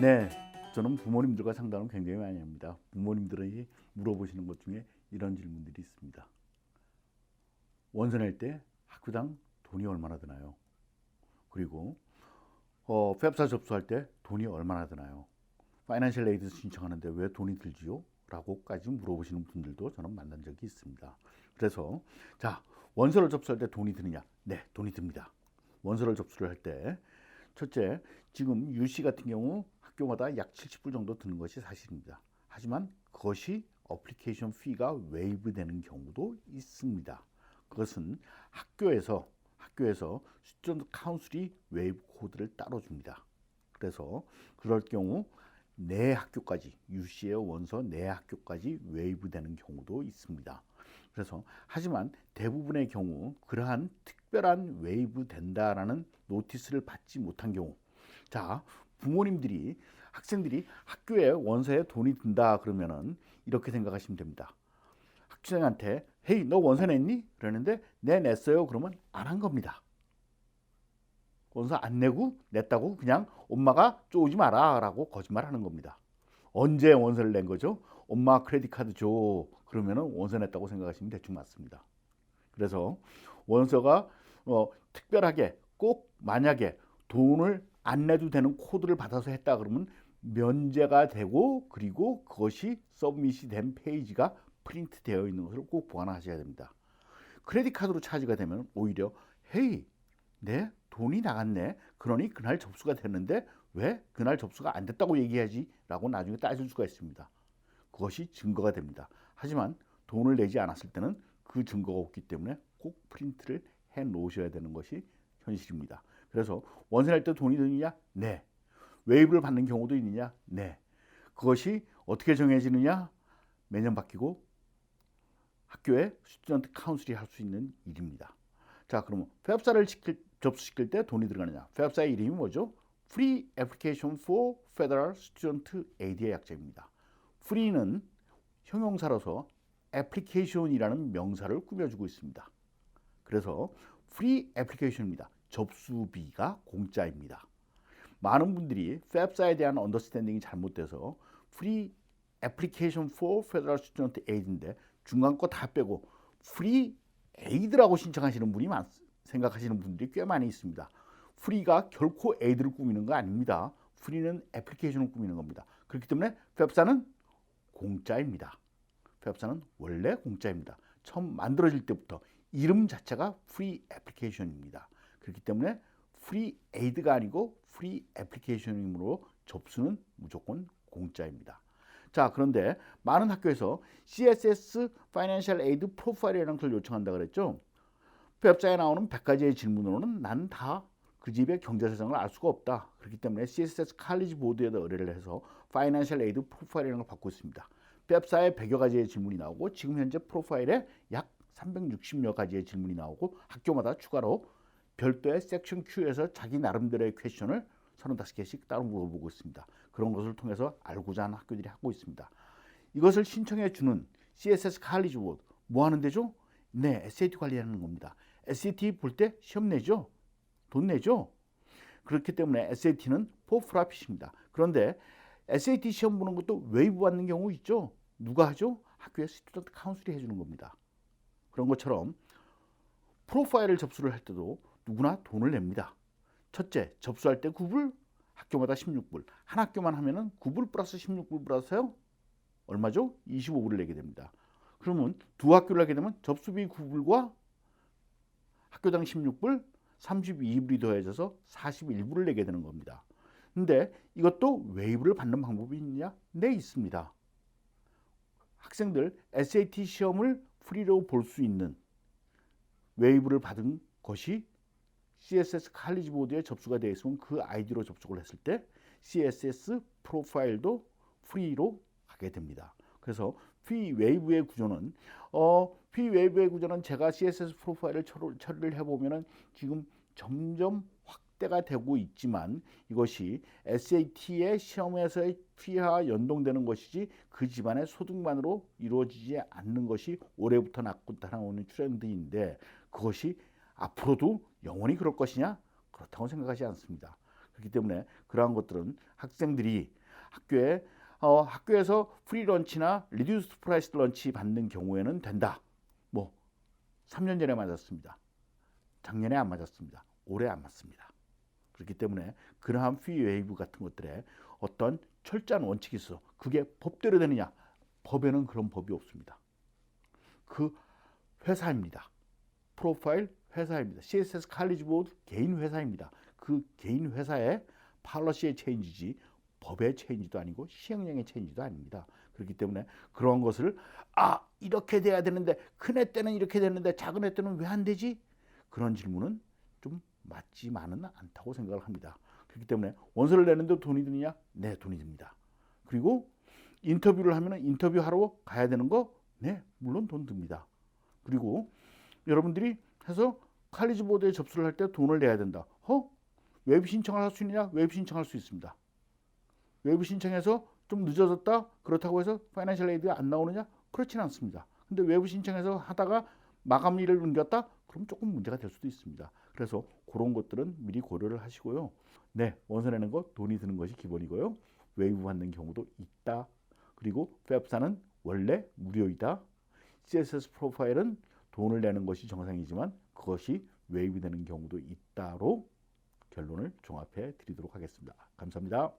네, 저는 부모님들과 상담을 굉장히 많이 합니다. 부모님들이 물어보시는 것 중에 이런 질문들이 있습니다. 원서 낼 때 학교당 돈이 얼마나 드나요? 그리고 팹사 접수할 때 돈이 얼마나 드나요? 파이낸셜 에이드 신청하는데 왜 돈이 들지요? 라고까지 물어보시는 분들도 저는 만난 적이 있습니다. 그래서 자, 원서를 접수할 때 돈이 드느냐? 네, 돈이 듭니다. 원서를 접수를 할 때 첫째, 지금 UC 같은 경우 학교마다 약 70불 정도 드는 것이 사실입니다. 하지만 그것이 어플리케이션 피가 웨이브 되는 경우도 있습니다. 그것은 학교에서 스튜던트 카운슬이 웨이브 코드를 따로 줍니다. 그래서 그럴 경우 내 학교까지, UC의 원서 내 학교까지 웨이브 되는 경우도 있습니다. 그래서 하지만 대부분의 경우 그러한 특별한 웨이브 된다라는 노티스를 받지 못한 경우, 자, 부모님들이 학생들이 학교에 원서에 돈이 든다 그러면은 이렇게 생각하시면 됩니다. 학생한테 헤이 너 원서 냈니? 그러는데 네 냈어요. 그러면 안 한 겁니다. 원서 안 내고 냈다고 그냥 엄마가 쪼지 마라 라고 거짓말하는 겁니다. 언제 원서를 낸 거죠? 엄마 크레딧 카드 줘. 그러면은 원서 냈다고 생각하시면 대충 맞습니다. 그래서 원서가 특별하게 꼭 만약에 돈을 안 내도 되는 코드를 받아서 했다 그러면 면제가 되고 그리고 그것이 서브밋이 된 페이지가 프린트 되어 있는 것을 꼭 보관하셔야 됩니다. 크레딧 카드로 차지가 되면 오히려 헤이 내 돈이 나갔네. 그러니 그날 접수가 됐는데 왜 그날 접수가 안 됐다고 얘기하지? 라고 나중에 따질 수가 있습니다. 그것이 증거가 됩니다. 하지만 돈을 내지 않았을 때는 그 증거가 없기 때문에 꼭 프린트를 해 놓으셔야 되는 것이 현실입니다. 그래서 원서 낼 때 돈이 드느냐? 네. 웨이브를 받는 경우도 있느냐? 네. 그것이 어떻게 정해지느냐? 매년 바뀌고 학교에 스튜던트 카운슬이 할 수 있는 일입니다. 자, 그러면 팹사를 접수시킬 때 돈이 들어가느냐? 팹사의 이름이 뭐죠? Free Application for Federal Student Aid의 약자입니다. Free는 형용사로서 application이라는 명사를 꾸며주고 있습니다. 그래서 free application입니다. 접수비가 공짜입니다. 많은 분들이 팹사에 대한 언더스탠딩이 잘못돼서 free application for federal student aid인데 중간 거 다 빼고 free aid라고 신청하시는 분이 생각하시는 분들이 꽤 많이 있습니다. free가 결코 aid를 꾸미는 거 아닙니다. free는 애플리케이션을 꾸미는 겁니다. 그렇기 때문에 팹사는 공짜입니다. 팹사는 원래 공짜입니다. 처음 만들어질 때부터 이름 자체가 프리 애플리케이션입니다. 그렇기 때문에 프리 에이드가 아니고 프리 애플리케이션이므로 접수는 무조건 공짜입니다. 자, 그런데 많은 학교에서 CSS Financial Aid Profile이라는 걸 요청한다 그랬죠. 팹사에 나오는 100가지의 질문으로는 난 다 그 집의 경제 사정을 알 수가 없다. 그렇기 때문에 CSS 칼리지 보드에다 의뢰를 해서 Financial Aid Profile이라는 걸 받고 있습니다. 팹사에 100여 가지의 질문이 나오고 지금 현재 프로파일에 약 360여 가지의 질문이 나오고 학교마다 추가로 별도의 섹션 Q에서 자기 나름대로의 퀘션을 35개씩 따로 물어보고 있습니다. 그런 것을 통해서 알고자 하는 학교들이 하고 있습니다. 이것을 신청해 주는 CSS 칼리지 보드 뭐 하는 데죠? 네, SAT 관리하는 겁니다. SAT 볼 때 시험 내죠? 돈 내죠? 그렇기 때문에 SAT는 for profit입니다. 그런데 SAT 시험 보는 것도 웨이브 받는 경우 있죠? 누가 하죠? 학교의 스튜던트 카운슬이 해주는 겁니다. 그런 것처럼 프로파일을 접수를 할 때도 누구나 돈을 냅니다. 첫째, 접수할 때 9불, 학교마다 16불. 한 학교만 하면은 9불 플러스 16불 플러스요? 얼마죠? 25불을 내게 됩니다. 그러면 두 학교를 하게 되면 접수비 9불과 학교당 16불, 32불이 더해져서 41불을 내게 되는 겁니다. 근데 이것도 웨이브를 받는 방법이 있느냐? 네, 있습니다. 학생들 SAT 시험을 프리로 볼 수 있는 웨이브를 받은 것이 CSS 칼리지 보드에 접수가 되어 있으면 그 아이디로 접속을 했을 때 CSS 프로파일도 프리로 가게 됩니다. 그래서 P웨이브의 구조는 제가 CSS 프로파일을 처리를 해보면은 지금 점점 확대가 되고 있지만 이것이 SAT의 시험에서의 P와 연동되는 것이지 그 집안의 소득만으로 이루어지지 않는 것이 올해부터 나타나오는 트렌드인데 그것이 앞으로도 영원히 그럴 것이냐? 그렇다고 생각하지 않습니다. 그렇기 때문에 그러한 것들은 학생들이 학교에서 프리 런치나 리듀스드 프라이스 런치 받는 경우에는 된다. 뭐 3년 전에 맞았습니다. 작년에 안 맞았습니다. 올해 안 맞습니다. 그렇기 때문에 그러한 피 웨이브 같은 것들에 어떤 철저한 원칙이 있어. 그게 법대로 되느냐? 법에는 그런 법이 없습니다. 그 회사입니다. 프로파일 회사입니다. CSS 칼리지 보드 개인 회사입니다. 그 개인 회사의 팔러시의 체인지지 법의 체인지도 아니고 시행령의 체인지도 아닙니다. 그렇기 때문에 그런 것을 이렇게 돼야 되는데 큰애 때는 이렇게 됐는데 작은 애 때는 왜 안 되지? 그런 질문은 좀 맞지만은 않다고 생각을 합니다. 그렇기 때문에 원서를 내는데 돈이 드느냐? 네, 돈이 듭니다. 그리고 인터뷰를 하면 인터뷰하러 가야 되는 거? 네, 물론 돈 듭니다. 그리고 여러분들이 해서 칼리지 보드에 접수를 할 때 돈을 내야 된다. 웹 신청을 할 수 있느냐? 웹 신청할 수 있습니다. 웹 신청해서 좀 늦어졌다? 그렇다고 해서 파이낸셜 에이드가 안 나오느냐? 그렇지는 않습니다. 근데 웹 신청해서 하다가 마감일을 넘겼다? 그럼 조금 문제가 될 수도 있습니다. 그래서 그런 것들은 미리 고려를 하시고요. 네, 원서 내는 거 돈이 드는 것이 기본이고요. 웨이브 받는 경우도 있다. 그리고 웹사는 원래 무료이다. CSS 프로파일은 돈을 내는 것이 정상이지만 그것이 웨이브 되는 경우도 있다로 결론을 종합해 드리도록 하겠습니다. 감사합니다.